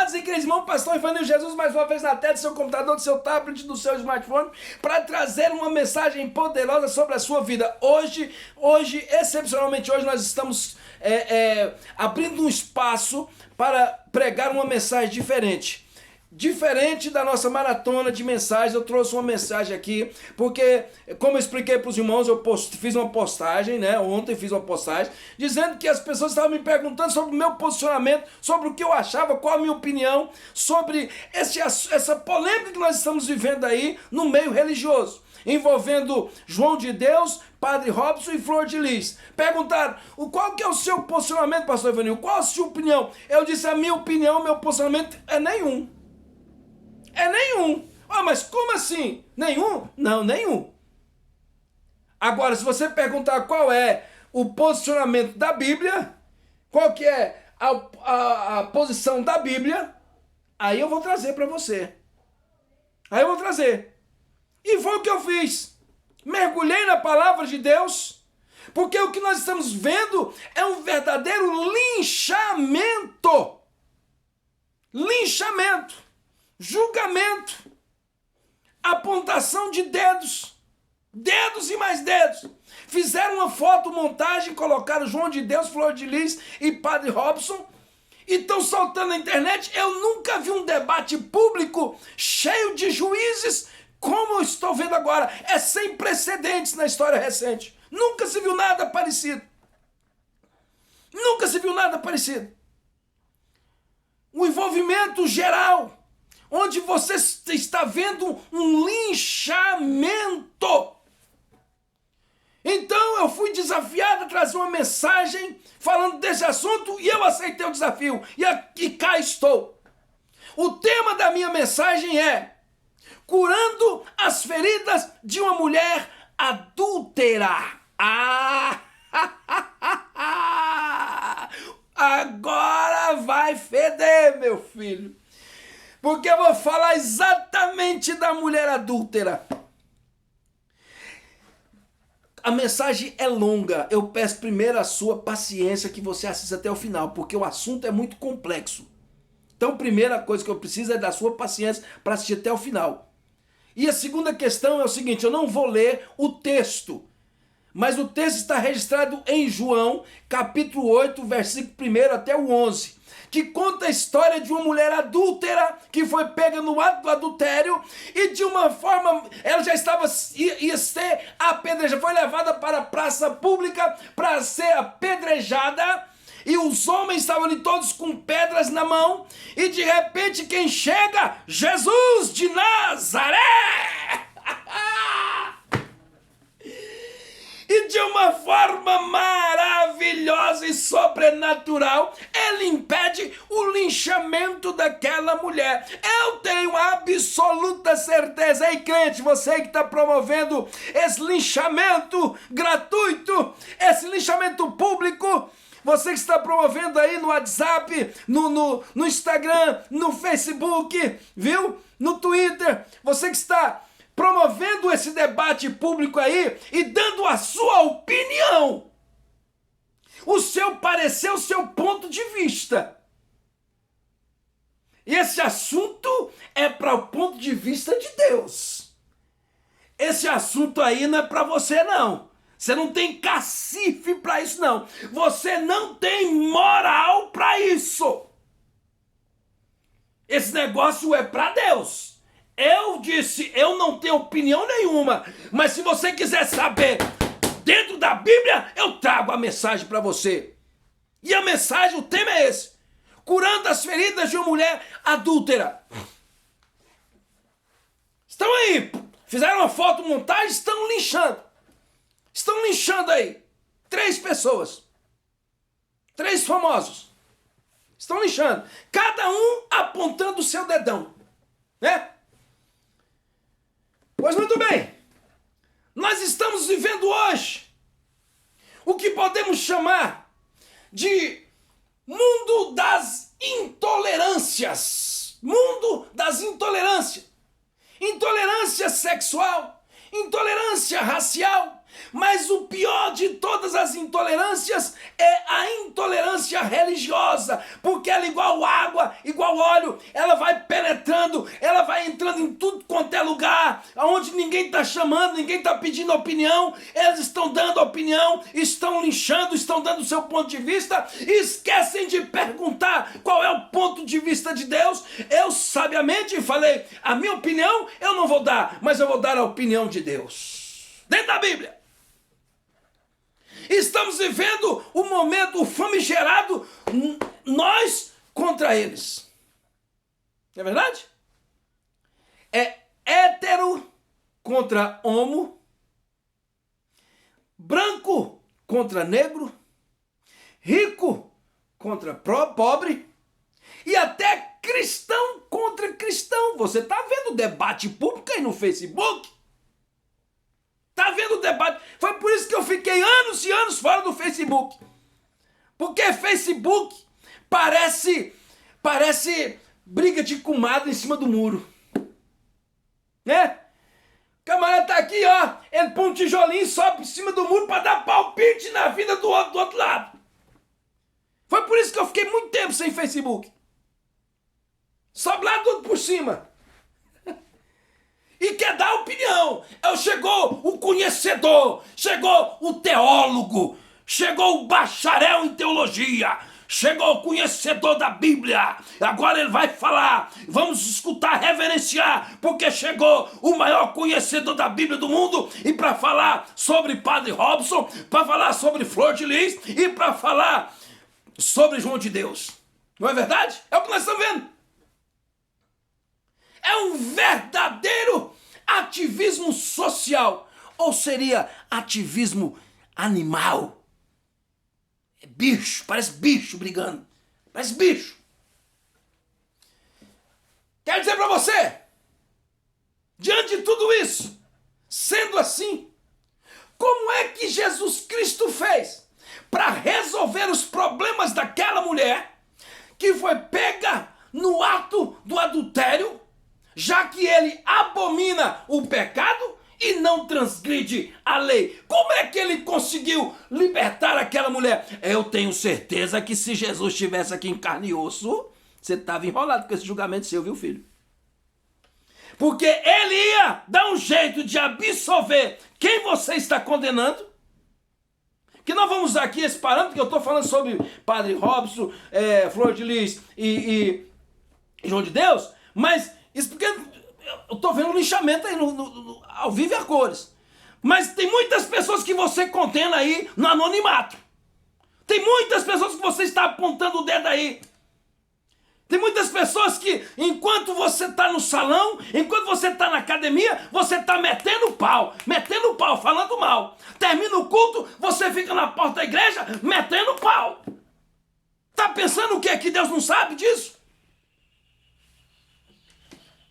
Amados e queridos irmãos, pastor Ivanildo Jesus, mais uma vez na tela do seu computador, do seu tablet, do seu smartphone, para trazer uma mensagem poderosa sobre a sua vida. Hoje, excepcionalmente hoje, nós estamos abrindo um espaço para pregar uma mensagem diferente. Diferente da nossa maratona de mensagens, eu trouxe uma mensagem aqui, porque, como eu expliquei para os irmãos, fiz uma postagem, né? Ontem fiz uma postagem, dizendo que as pessoas estavam me perguntando sobre o meu posicionamento, sobre o que eu achava, qual a minha opinião, sobre essa polêmica que nós estamos vivendo aí no meio religioso, envolvendo João de Deus, Padre Robson e Flor de Lis. Perguntaram, qual que é o seu posicionamento, pastor Ivanildo? Qual a sua opinião? Eu disse, a minha opinião, meu posicionamento é nenhum. É nenhum. Mas como assim? Nenhum? Não, nenhum. Agora, se você perguntar qual é o posicionamento da Bíblia, qual que é a posição da Bíblia, aí eu vou trazer para você. Aí eu vou trazer. E foi o que eu fiz. Mergulhei na palavra de Deus, porque o que nós estamos vendo é um verdadeiro linchamento. Linchamento. Julgamento, apontação de dedos e mais dedos. Fizeram uma fotomontagem, colocaram João de Deus, Flor de Lis e Padre Robson e estão soltando na internet. Eu nunca vi um debate público cheio de juízes como eu estou vendo agora. É sem precedentes na história recente. Nunca se viu nada parecido. Nunca se viu nada parecido. O envolvimento geral, onde você está vendo um linchamento. Então eu fui desafiado a trazer uma mensagem falando desse assunto e eu aceitei o desafio. E cá estou. O tema da minha mensagem é curando as feridas de uma mulher adúltera. Agora vai feder, meu filho. Porque eu vou falar exatamente da mulher adúltera. A mensagem é longa. Eu peço primeiro a sua paciência que você assista até o final, porque o assunto é muito complexo. Então, a primeira coisa que eu preciso é da sua paciência para assistir até o final. E a segunda questão é o seguinte, eu não vou ler o texto, mas o texto está registrado em João, capítulo 8, versículo 1 até o 11. Que conta a história de uma mulher adúltera que foi pega no ato do adultério e de uma forma, ela já ia ser apedrejada, foi levada para a praça pública para ser apedrejada e os homens estavam ali todos com pedras na mão e de repente quem chega? Jesus de Nazaré! E de uma forma maravilhosa e sobrenatural, ele impede o linchamento daquela mulher. Eu tenho absoluta certeza, ei crente, você que está promovendo esse linchamento gratuito, esse linchamento público, você que está promovendo aí no WhatsApp, no Instagram, no Facebook, viu? No Twitter, você que está promovendo esse debate público aí e dando a sua opinião, o seu parecer, o seu ponto de vista. Esse assunto é para o ponto de vista de Deus. Esse assunto aí não é para você não. Você não tem cacife para isso não. Você não tem moral para isso. Esse negócio é para Deus. Eu disse, eu não tenho opinião nenhuma, mas se você quiser saber dentro da Bíblia, eu trago a mensagem para você. E a mensagem, o tema é esse: curando as feridas de uma mulher adúltera. Estão aí, fizeram uma fotomontagem, estão linchando. Estão linchando aí 3 pessoas, 3 famosos. Estão linchando, cada um apontando o seu dedão, né? Pois muito bem, nós estamos vivendo hoje o que podemos chamar de mundo das intolerâncias. Mundo das intolerâncias. Intolerância sexual, intolerância racial, Mas o pior de todas as intolerâncias é a intolerância religiosa, porque ela é igual água, igual óleo, ela vai penetrando, ela vai entrando em tudo quanto é lugar, onde ninguém está chamando, ninguém está pedindo opinião, eles estão dando opinião, estão linchando, estão dando o seu ponto de vista, e esquecem de perguntar qual é o ponto de vista de Deus. Eu sabiamente falei, a minha opinião eu não vou dar, mas eu vou dar a opinião de Deus, dentro da Bíblia. Estamos vivendo o momento famigerado, nós contra eles. Não é verdade? É hétero contra homo, branco contra negro, rico contra pobre e até cristão contra cristão. Você está vendo o debate público aí no Facebook? Tá vendo o debate? Foi por isso que eu fiquei anos e anos fora do Facebook. Porque Facebook parece briga de comadre em cima do muro. Né? O camarada tá aqui, ó. Ele põe um tijolinho e sobe em cima do muro para dar palpite na vida do outro lado. Foi por isso que eu fiquei muito tempo sem Facebook. Sobe lá tudo por cima. E quer dar opinião. Chegou o conhecedor, chegou o teólogo, chegou o bacharel em teologia, chegou o conhecedor da Bíblia. Agora ele vai falar, vamos escutar, reverenciar, porque chegou o maior conhecedor da Bíblia do mundo, e para falar sobre Padre Robson, para falar sobre Flor de Lis e para falar sobre João de Deus. Não é verdade? É o que nós estamos vendo. É um verdadeiro ativismo social, ou seria ativismo animal. É bicho, parece bicho brigando, parece bicho. Quero dizer para você, diante de tudo isso, sendo assim, como é que Jesus Cristo fez para resolver os problemas daquela mulher que foi pega no ato do adultério, já que ele abomina o pecado e não transgride a lei? Como é que ele conseguiu libertar aquela mulher? Eu tenho certeza que se Jesus estivesse aqui em carne e osso, você estava enrolado com esse julgamento seu, viu, filho? Porque ele ia dar um jeito de absolver quem você está condenando. Que nós vamos usar aqui esse parâmetro que eu estou falando sobre Padre Robson, Flor de Lis e João de Deus, mas isso porque eu estou vendo um linchamento aí ao vivo e a cores. Mas tem muitas pessoas que você condena aí no anonimato. Tem muitas pessoas que você está apontando o dedo aí. Tem muitas pessoas que, enquanto você está no salão, enquanto você está na academia, você está metendo pau, falando mal. Termina o culto, você fica na porta da igreja, metendo pau. Está pensando o quê? Que Deus não sabe disso?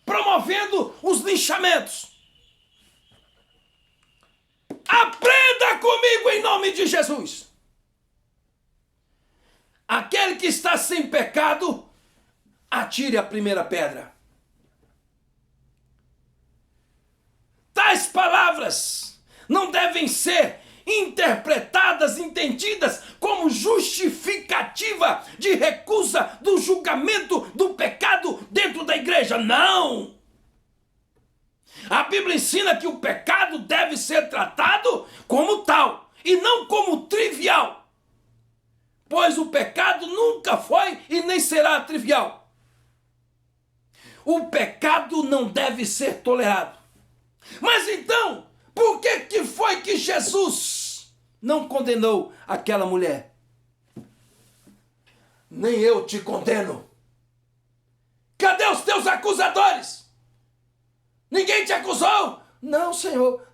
Promovendo os linchamentos. Aprenda comigo em nome de Jesus. Aquele que está sem pecado, atire a primeira pedra. Tais palavras não devem ser interpretadas, entendidas como justificativa de recusa do julgamento do pecado dentro da igreja. Não! A Bíblia ensina que o pecado deve ser tratado como tal e não como trivial, pois o pecado nunca foi e nem será trivial. O pecado não deve ser tolerado. Mas então, por que foi que Jesus não condenou aquela mulher? Nem eu te condeno. Cadê os teus acusadores? Ninguém te acusou? Não, Senhor,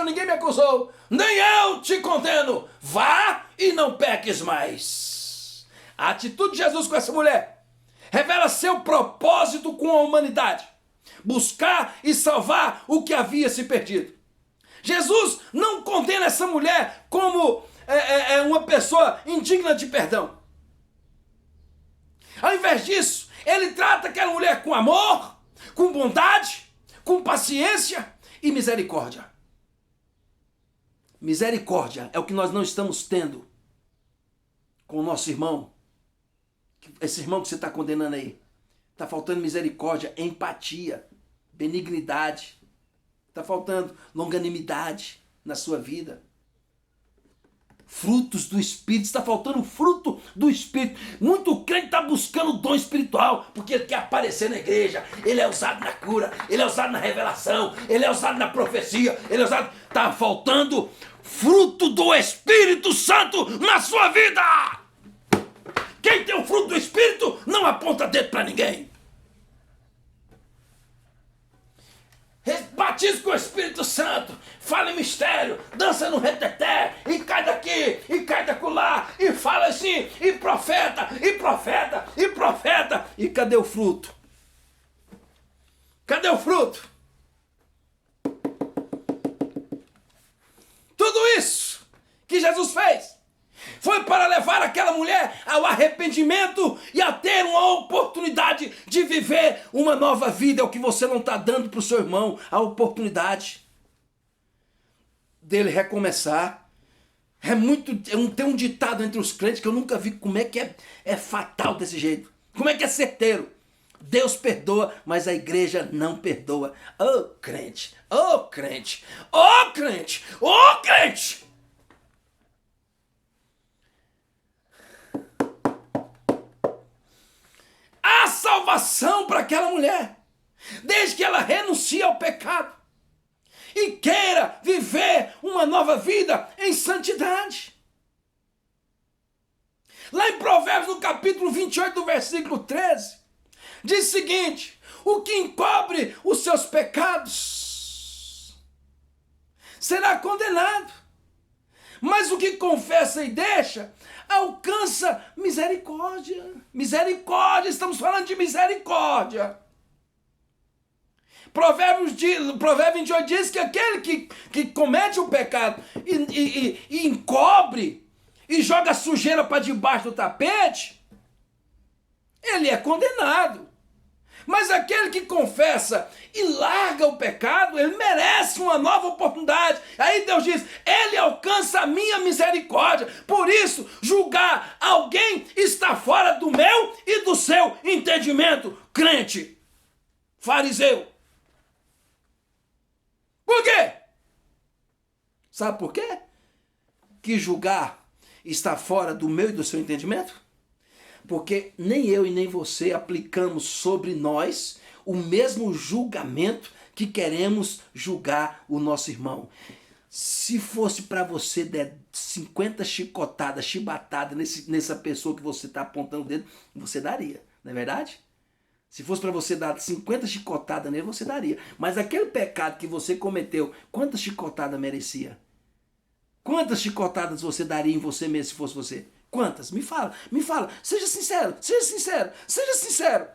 ninguém me acusou. Nem eu te condeno. Vá e não peques mais. A atitude de Jesus com essa mulher revela seu propósito com a humanidade: buscar e salvar o que havia se perdido. Jesus não condena essa mulher como uma pessoa indigna de perdão. Ao invés disso, ele trata aquela mulher com amor, com bondade, com paciência e misericórdia. Misericórdia é o que nós não estamos tendo com o nosso irmão. Esse irmão que você está condenando aí. Está faltando misericórdia, empatia, benignidade. Está faltando longanimidade na sua vida. Frutos do Espírito, está faltando fruto do Espírito. Muito crente está buscando dom espiritual, porque ele quer aparecer na igreja, ele é usado na cura, ele é usado na revelação, ele é usado na profecia, ele é usado... Está faltando fruto do Espírito Santo na sua vida. Quem tem o fruto do Espírito não aponta dedo para ninguém. Batiza com o Espírito Santo, fala em mistério, dança no reteté, e cai daqui, e cai dacolá, e fala assim, e profeta, e profeta, e profeta. E cadê o fruto? Cadê o fruto? Tudo isso que Jesus fez foi para levar aquela mulher ao arrependimento e a ter uma oportunidade de viver uma nova vida. É o que você não está dando para o seu irmão, a oportunidade dele recomeçar. Tem um ditado entre os crentes que eu nunca vi como é que é fatal desse jeito. Como é que é certeiro? Deus perdoa, mas a igreja não perdoa. Ô crente, ô crente, ô crente, ô crente! Há salvação para aquela mulher, desde que ela renuncie ao pecado e queira viver uma nova vida em santidade. Lá em Provérbios, no capítulo 28, do versículo 13, diz o seguinte: o que encobre os seus pecados será condenado, mas o que confessa e deixa alcança misericórdia. Misericórdia, estamos falando de misericórdia. Provérbio 28 diz que aquele que comete o pecado e encobre e joga sujeira para debaixo do tapete, ele é condenado. Mas aquele que confessa e larga o pecado, ele merece uma nova oportunidade. Aí Deus diz, ele alcança a minha misericórdia. Por isso, julgar alguém está fora do meu e do seu entendimento. Crente, fariseu. Por quê? Sabe por quê? Que julgar está fora do meu e do seu entendimento? Porque nem eu e nem você aplicamos sobre nós o mesmo julgamento que queremos julgar o nosso irmão. Se fosse para você der 50 chicotadas, chibatadas nessa pessoa que você está apontando o dedo, você daria, não é verdade? Se fosse para você dar 50 chicotadas nele, você daria. Mas aquele pecado que você cometeu, quantas chicotadas merecia? Quantas chicotadas você daria em você mesmo se fosse você? Quantas? Me fala. Seja sincero, seja sincero, seja sincero.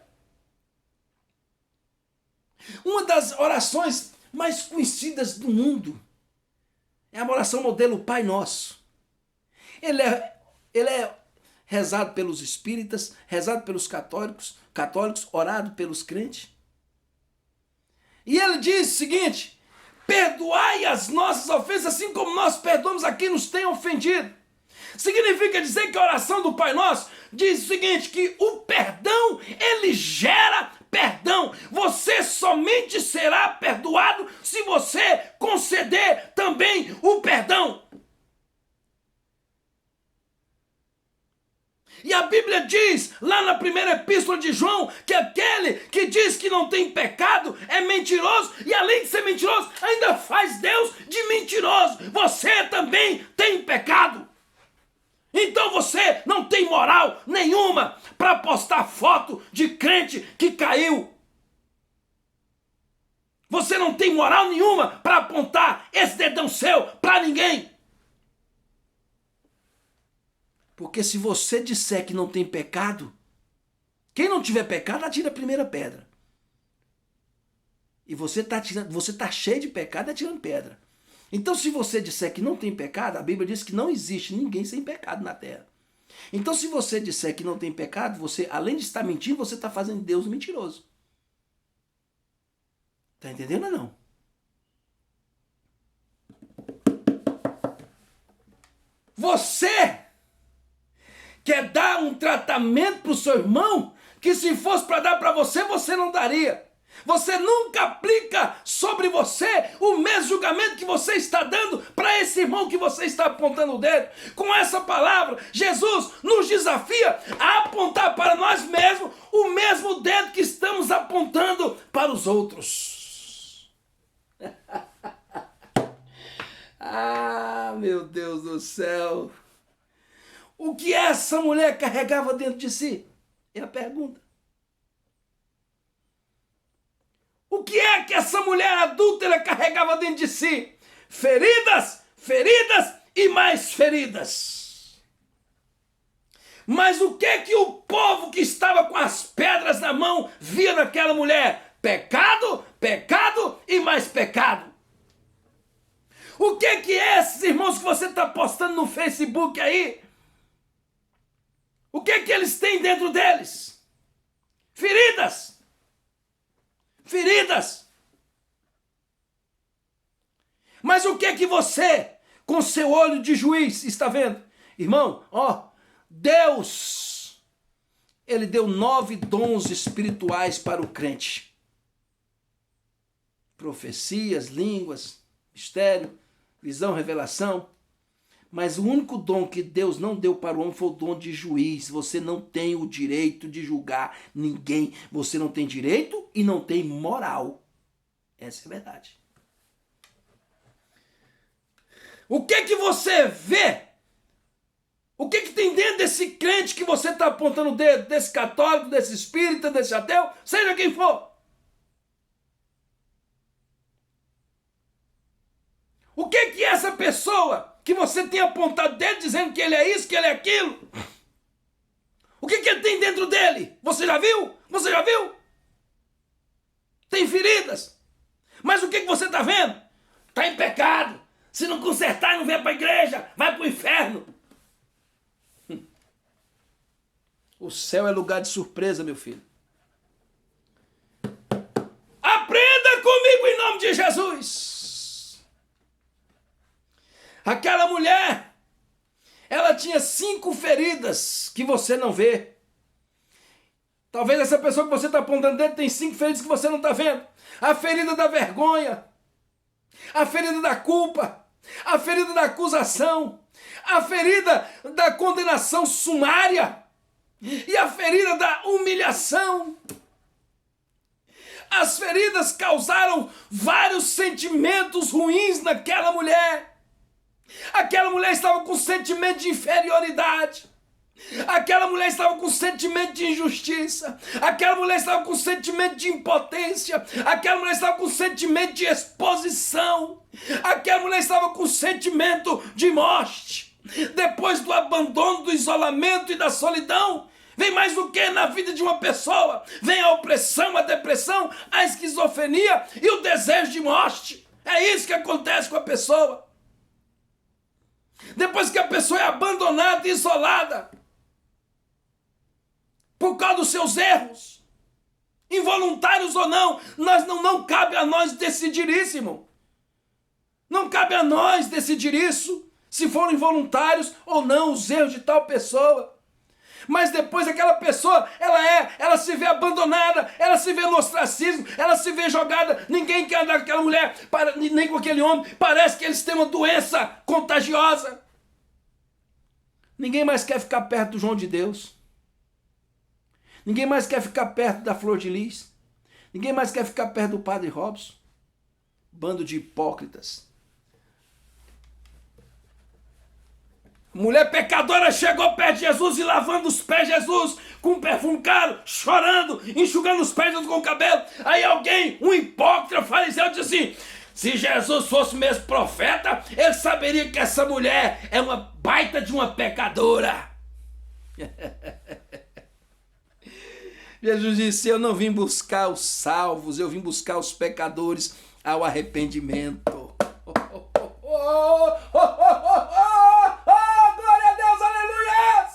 Uma das orações mais conhecidas do mundo é a oração modelo Pai Nosso. Ele é rezado pelos espíritas, rezado pelos católicos, orado pelos crentes. E ele diz o seguinte: perdoai as nossas ofensas, assim como nós perdoamos a quem nos tem ofendido. Significa dizer que a oração do Pai Nosso diz o seguinte, que o perdão, ele gera perdão. Você somente será perdoado se você conceder também o perdão. E a Bíblia diz, lá na primeira epístola de João, que aquele que diz que não tem pecado é mentiroso, e além de ser mentiroso, ainda faz Deus de mentiroso. Você também tem pecado. Então você não tem moral nenhuma para postar foto de crente que caiu. Você não tem moral nenhuma para apontar esse dedão seu para ninguém. Porque se você disser que não tem pecado, quem não tiver pecado, atira a primeira pedra. E você tá cheio de pecado atirando pedra. Então, se você disser que não tem pecado, a Bíblia diz que não existe ninguém sem pecado na terra. Então, se você disser que não tem pecado, você, além de estar mentindo, você está fazendo Deus mentiroso. Está entendendo ou não? Você quer dar um tratamento para o seu irmão que se fosse para dar para você, você não daria. Você nunca aplica sobre você o mesmo julgamento que você está dando para esse irmão que você está apontando o dedo. Com essa palavra, Jesus nos desafia a apontar para nós mesmos o mesmo dedo que estamos apontando para os outros. Ah, meu Deus do céu! O que essa mulher carregava dentro de si? É a pergunta. O que é que essa mulher adúltera carregava dentro de si? Feridas, feridas e mais feridas. Mas o que é que o povo que estava com as pedras na mão via naquela mulher? Pecado, pecado e mais pecado. O que é que esses irmãos que você está postando no Facebook aí? O que é que eles têm dentro deles? Feridas. Feridas. Mas o que é que você, com seu olho de juiz, está vendo? Irmão, ó, Deus, Ele deu 9 dons espirituais para o crente. Profecias, línguas, mistério, visão, revelação. Mas o único dom que Deus não deu para o homem foi o dom de juiz. Você não tem o direito de julgar ninguém. Você não tem direito e não tem moral. Essa é a verdade. O que que você vê? O que tem dentro desse crente que você está apontando o dedo? Desse católico, desse espírita, desse ateu? Seja quem for. O que essa pessoa que você tem apontado dele dizendo que ele é isso, que ele é aquilo? O que ele tem dentro dele? Você já viu? Você já viu? Tem feridas. Mas o que você está vendo? Está em pecado. Se não consertar e não vier para a igreja, vai para o inferno. O céu é lugar de surpresa, meu filho. Aprenda comigo em nome de Jesus. Aquela mulher, ela tinha 5 feridas que você não vê. Talvez essa pessoa que você está apontando dentro tem 5 feridas que você não está vendo. A ferida da vergonha, a ferida da culpa, a ferida da acusação, a ferida da condenação sumária e a ferida da humilhação. As feridas causaram vários sentimentos ruins naquela mulher. Aquela mulher estava com sentimento de inferioridade. Aquela mulher estava com sentimento de injustiça. Aquela mulher estava com sentimento de impotência. Aquela mulher estava com sentimento de exposição. Aquela mulher estava com sentimento de morte. Depois do abandono, do isolamento e da solidão, vem mais o que na vida de uma pessoa? Vem a opressão, a depressão, a esquizofrenia e o desejo de morte. É isso que acontece com a pessoa. Depois que a pessoa é abandonada e isolada, por causa dos seus erros, involuntários ou não, não cabe a nós decidir isso, irmão. Não cabe a nós decidir isso, se foram involuntários ou não os erros de tal pessoa. Mas depois aquela pessoa, ela se vê abandonada, ela se vê no ostracismo, ela se vê jogada, ninguém quer andar com aquela mulher, nem com aquele homem, parece que eles têm uma doença contagiosa. Ninguém mais quer ficar perto do João de Deus. Ninguém mais quer ficar perto da Flor de Lis. Ninguém mais quer ficar perto do Padre Robson. Bando de hipócritas. Mulher pecadora chegou perto de Jesus e lavando os pés de Jesus com um perfume caro, chorando, enxugando os pés com o cabelo. Aí alguém, um hipócrita fariseu, disse assim: se Jesus fosse mesmo profeta, ele saberia que essa mulher é uma baita de uma pecadora. Jesus disse: eu não vim buscar os salvos, eu vim buscar os pecadores ao arrependimento. Glória a Deus, aleluia!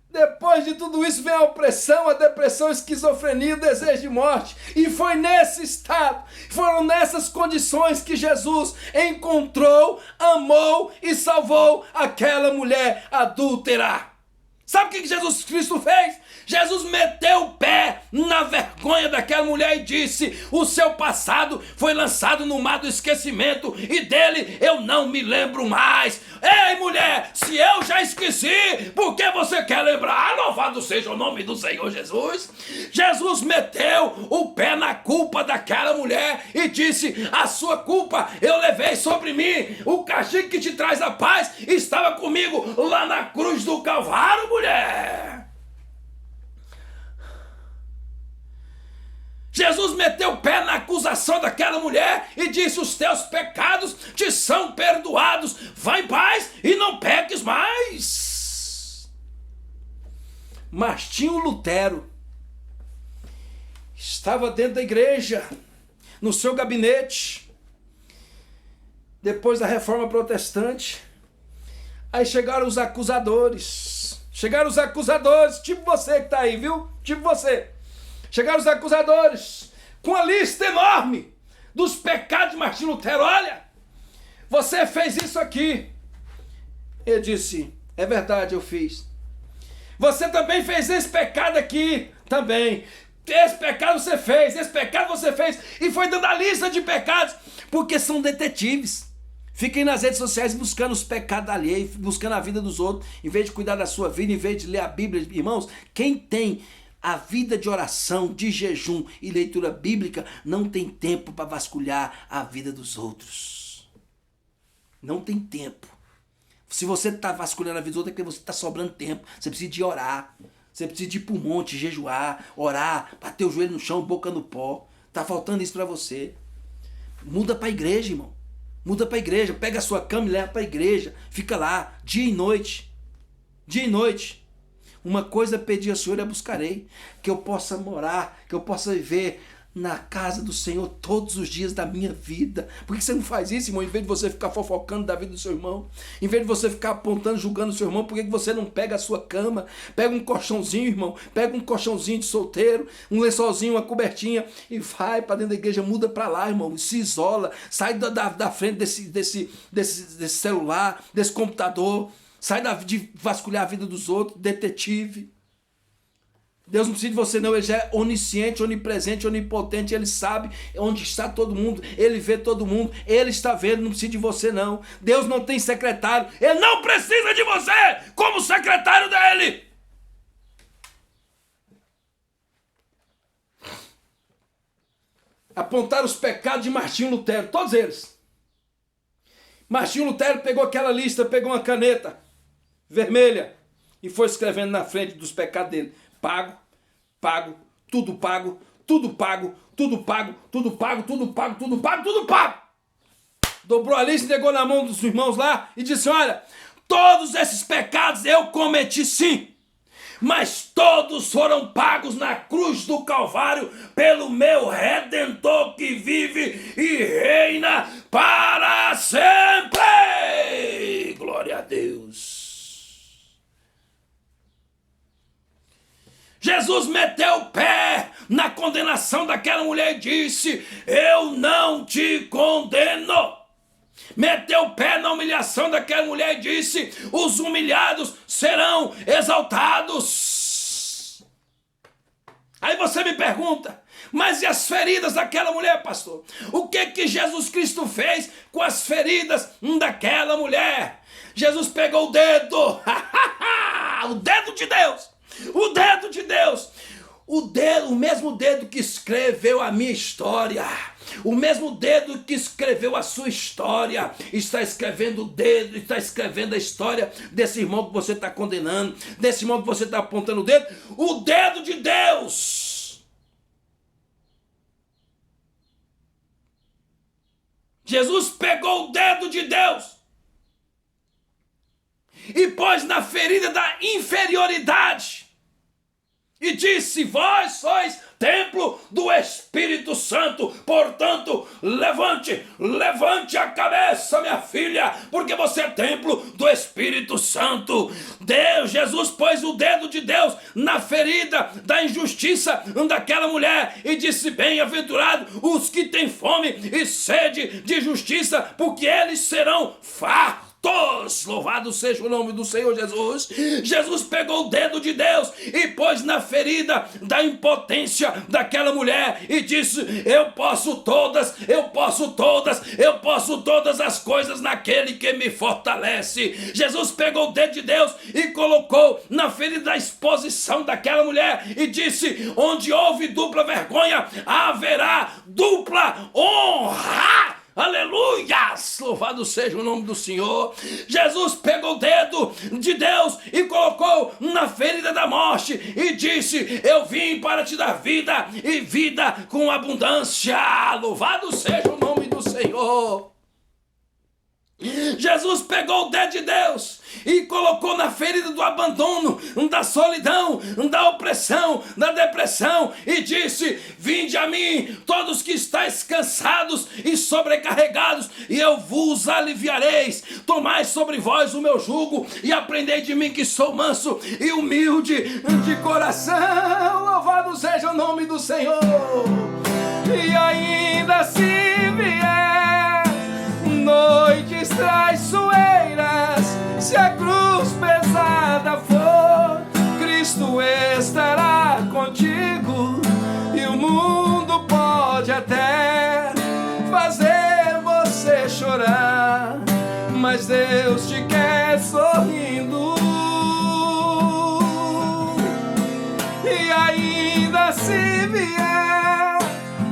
Depois depois de tudo isso vem a opressão, a depressão, a esquizofrenia, o desejo de morte. E foi nesse estado, foram nessas condições que Jesus encontrou, amou e salvou aquela mulher adúltera. Sabe o que Jesus Cristo fez? Jesus meteu o pé na vergonha daquela mulher e disse: o seu passado foi lançado no mar do esquecimento e dele eu não me lembro mais. Ei, mulher, se eu já esqueci, por que você quer lembrar? Louvado seja o nome do Senhor Jesus. Jesus meteu o pé na culpa daquela mulher e disse: a sua culpa eu levei sobre mim. O castigo que te traz a paz estava comigo lá na cruz do Calvário, mulher. Jesus meteu o pé na acusação daquela mulher e disse: os teus pecados te são perdoados, vai em paz e não peques mais. Martinho Lutero estava dentro da igreja, no seu gabinete, depois da Reforma Protestante. Aí chegaram os acusadores, tipo você que está aí, viu? Tipo você. Chegaram os acusadores com a lista enorme dos pecados de Martinho Lutero. Olha, você fez isso aqui. Ele disse: é verdade, eu fiz. Você também fez esse pecado aqui, também. Esse pecado você fez, esse pecado você fez. E foi dando a lista de pecados, porque são detetives. Fiquem nas redes sociais buscando os pecados alheios, buscando a vida dos outros, em vez de cuidar da sua vida, em vez de ler a Bíblia. Irmãos, quem tem a vida de oração, de jejum e leitura bíblica não tem tempo para vasculhar a vida dos outros. Não tem tempo. Se você está vasculhando a vida dos outros é porque você está sobrando tempo. Você precisa de orar. Você precisa de ir para o monte, jejuar, orar, bater o joelho no chão, boca no pó. Está faltando isso para você. Muda para a igreja, irmão. Muda para a igreja. Pega a sua cama e leva para a igreja. Fica lá, dia e noite. Dia e noite. Uma coisa pedi ao Senhor e a buscarei, que eu possa morar, que eu possa viver na casa do Senhor todos os dias da minha vida. Por que você não faz isso, irmão? Em vez de você ficar fofocando da vida do seu irmão, em vez de você ficar apontando, julgando o seu irmão, por que você não pega a sua cama, pega um colchãozinho, irmão, pega um colchãozinho de solteiro, um lençolzinho, uma cobertinha e vai para dentro da igreja, muda para lá, irmão, se isola, sai da frente desse celular, desse computador. Sai de vasculhar a vida dos outros, detetive. Deus não precisa de você não, ele já é onisciente, onipresente, onipotente, ele sabe onde está todo mundo, ele vê todo mundo, ele está vendo, não precisa de você não. Deus não tem secretário, ele não precisa de você como secretário dele. Apontaram os pecados de Martinho Lutero, todos eles. Martinho Lutero pegou aquela lista, pegou uma caneta vermelha e foi escrevendo na frente dos pecados dele: pago, pago, tudo pago, tudo pago, tudo pago, tudo pago, tudo pago, tudo pago, tudo pago. Dobrou a lista, entregou na mão dos irmãos lá e disse: olha, todos esses pecados eu cometi sim, mas todos foram pagos na cruz do Calvário pelo meu Redentor que vive e reina para sempre. Glória a Deus. Jesus meteu o pé na condenação daquela mulher e disse: eu não te condeno. Meteu o pé na humilhação daquela mulher e disse: os humilhados serão exaltados. Aí você me pergunta: mas e as feridas daquela mulher, pastor? O que Jesus Cristo fez com as feridas daquela mulher? Jesus pegou o dedo, o dedo de Deus, o dedo de Deus, o mesmo dedo que escreveu a minha história, o mesmo dedo que escreveu a sua história, está escrevendo o dedo, está escrevendo a história desse irmão que você está condenando, desse irmão que você está apontando o dedo de Deus. Jesus pegou o dedo de Deus e pôs na ferida da inferioridade e disse: vós sois templo do Espírito Santo. Portanto, levante a cabeça, minha filha, porque você é templo do Espírito Santo. Jesus pôs o dedo de Deus na ferida da injustiça daquela mulher e disse: bem-aventurados os que têm fome e sede de justiça, porque eles serão fartos. Louvado seja o nome do Senhor Jesus. Jesus pegou o dedo de Deus e pôs na ferida da impotência daquela mulher e disse: eu posso todas as coisas naquele que me fortalece. Jesus pegou o dedo de Deus e colocou na ferida da exposição daquela mulher e disse: onde houve dupla vergonha, haverá dupla honra. Aleluias! Louvado seja o nome do Senhor. Jesus pegou o dedo de Deus e colocou na ferida da morte e disse: eu vim para te dar vida e vida com abundância. Louvado seja o nome do Senhor. Jesus pegou o dedo de Deus e colocou na ferida do abandono, da solidão, da opressão, da depressão e disse: vinde a mim, todos que estáis cansados e sobrecarregados, e eu vos aliviareis. Tomai sobre vós o meu jugo e aprendei de mim, que sou manso e humilde de coração. Louvado seja o nome do Senhor. E ainda se vier noites traiçoeiras, se a cruz pesada for, Cristo estará contigo. E o mundo pode até fazer você chorar, mas Deus te quer sorrindo. E ainda se vier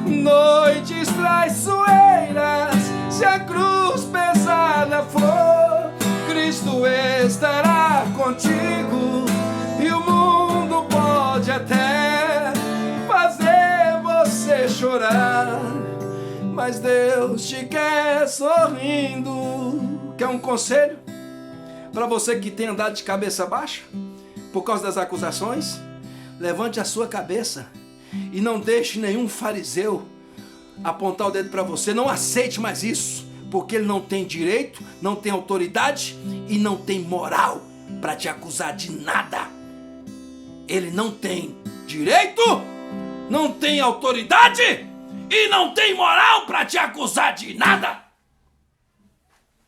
noites traiçoeiras, se a cruz pesada for, Cristo estará contigo. E o mundo pode até fazer você chorar, mas Deus te quer sorrindo. Quer um conselho? Para você que tem andado de cabeça baixa por causa das acusações, levante a sua cabeça e não deixe nenhum fariseu apontar o dedo para você. Não aceite mais isso, porque ele não tem direito, não tem autoridade e não tem moral para te acusar de nada. Ele não tem direito, não tem autoridade e não tem moral para te acusar de nada.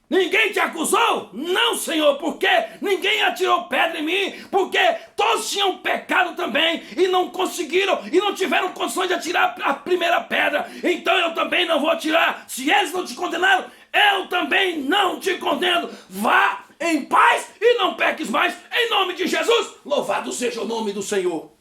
Ninguém te acusou? Não, Senhor, porque ninguém atirou pedra em mim, porque todos tinham pecado também e não conseguiram e não tiveram condições de atirar a primeira pedra. Então eu também não vou atirar. Se eles não te condenaram, eu também não te condeno. Vá em paz e não peques mais, em nome de Jesus. Louvado seja o nome do Senhor.